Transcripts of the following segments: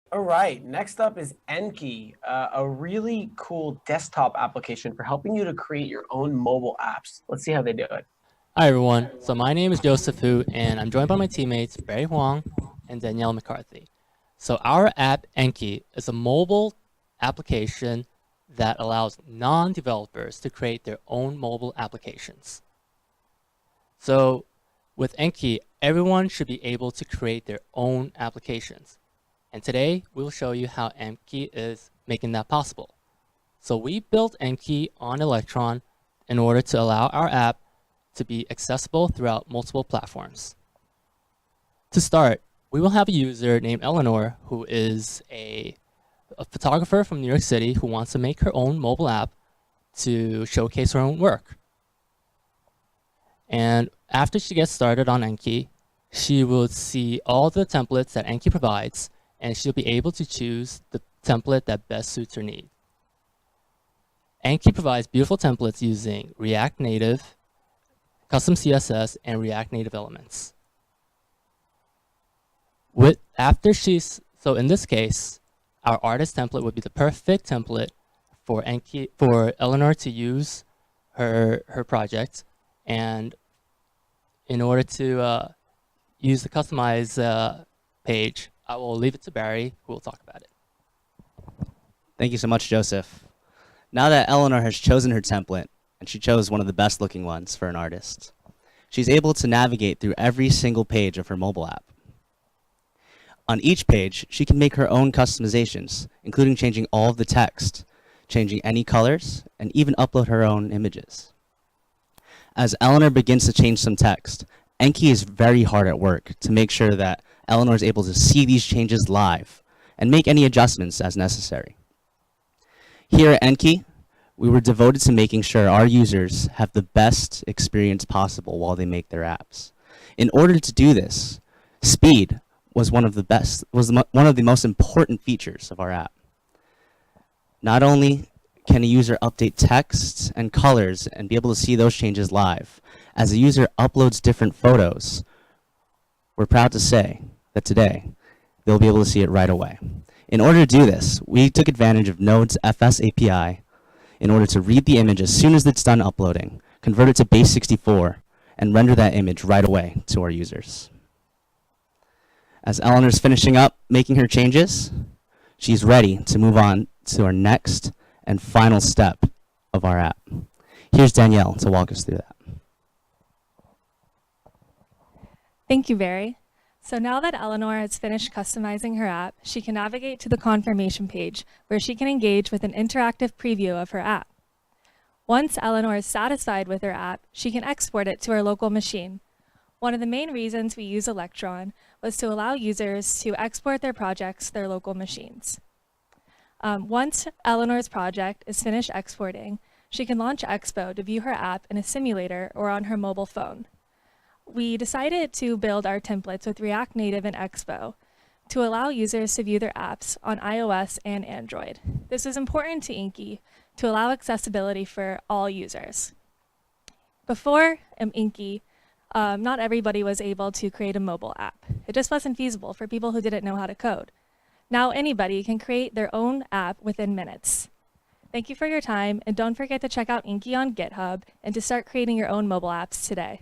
All right, next up is Enki, a really cool desktop application for helping you to create your own mobile apps. Let's see how they do it. Hi everyone. So my name is Joseph Hu, and I'm joined by my teammates Barry Huang and Danielle McCarthy. So our app Enki is a mobile application that allows non-developers to create their own mobile applications. So with Enki, everyone should be able to create their own applications. And today we'll show you how Enki is making that possible. So we built Enki on Electron in order to allow our app to be accessible throughout multiple platforms. To start, we will have a user named Eleanor who is a photographer from New York City who wants to make her own mobile app to showcase her own work. And after she gets started on Enki, she will see all the templates that Enki provides, and she'll be able to choose the template that best suits her need. Enki provides beautiful templates using React Native, custom CSS, and React Native elements. So in this case, our artist template would be the perfect template for Eleanor to use her project. And in order to use the customize page, I will leave it to Barry, who will talk about it. Thank you so much, Joseph. Now that Eleanor has chosen her template, and she chose one of the best looking ones for an artist, she's able to navigate through every single page of her mobile app. On each page, she can make her own customizations, including changing all of the text, changing any colors, and even upload her own images. As Eleanor begins to change some text, Enki is very hard at work to make sure that Eleanor is able to see these changes live and make any adjustments as necessary. Here at Enki, we were devoted to making sure our users have the best experience possible while they make their apps. In order to do this, speed was one of the most important features of our app. Not only can a user update text and colors and be able to see those changes live, as a user uploads different photos, we're proud to say that today they'll be able to see it right away. In order to do this, we took advantage of Node's FS API in order to read the image as soon as it's done uploading, convert it to base64, and render that image right away to our users. As Eleanor's finishing up making her changes, she's ready to move on to our next and final step of our app. Here's Danielle to walk us through that. Thank you, Barry. So now that Eleanor has finished customizing her app, she can navigate to the confirmation page where she can engage with an interactive preview of her app. Once Eleanor is satisfied with her app, she can export it to her local machine. One of the main reasons we use Electron was to allow users to export their projects to their local machines. Once Eleanor's project is finished exporting, she can launch Expo to view her app in a simulator or on her mobile phone. We decided to build our templates with React Native and Expo to allow users to view their apps on iOS and Android. This is important to Enki to allow accessibility for all users. Before Enki, not everybody was able to create a mobile app. It just wasn't feasible for people who didn't know how to code. Now anybody can create their own app within minutes. Thank you for your time, and don't forget to check out Enki on GitHub and to start creating your own mobile apps today.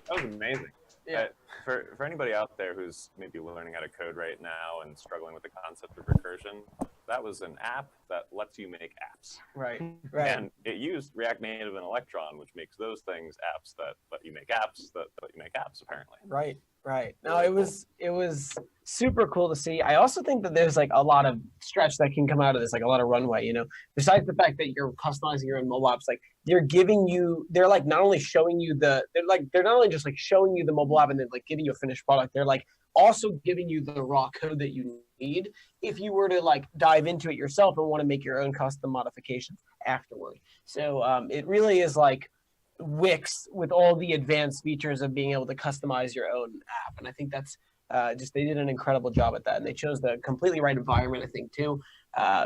That was amazing. Yeah. For anybody out there who's maybe learning how to code right now and struggling with the concept of recursion, that was an app that lets you make apps. Right. And it used React Native and Electron, which makes those things apps that let you make apps that let you make apps, apparently. Right. No, it was super cool to see. I also think that there's like a lot of stretch that can come out of this, like a lot of runway, besides the fact that you're customizing your own mobile apps, like they're like not only showing you they're not only just like showing you the mobile app and then like giving you a finished product, they're like also giving you the raw code that you need if you were to like dive into it yourself and want to make your own custom modifications afterward. So it really is like Wix with all the advanced features of being able to customize your own app. And I think that's they did an incredible job at that. And they chose the completely right environment, I think, too.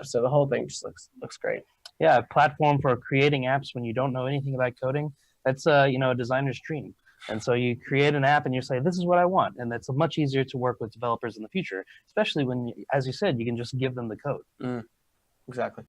So the whole thing just looks great. Yeah, a platform for creating apps when you don't know anything about coding. That's a designer's dream. And so you create an app and you say, this is what I want. And that's much easier to work with developers in the future, especially when, as you said, you can just give them the code. Exactly.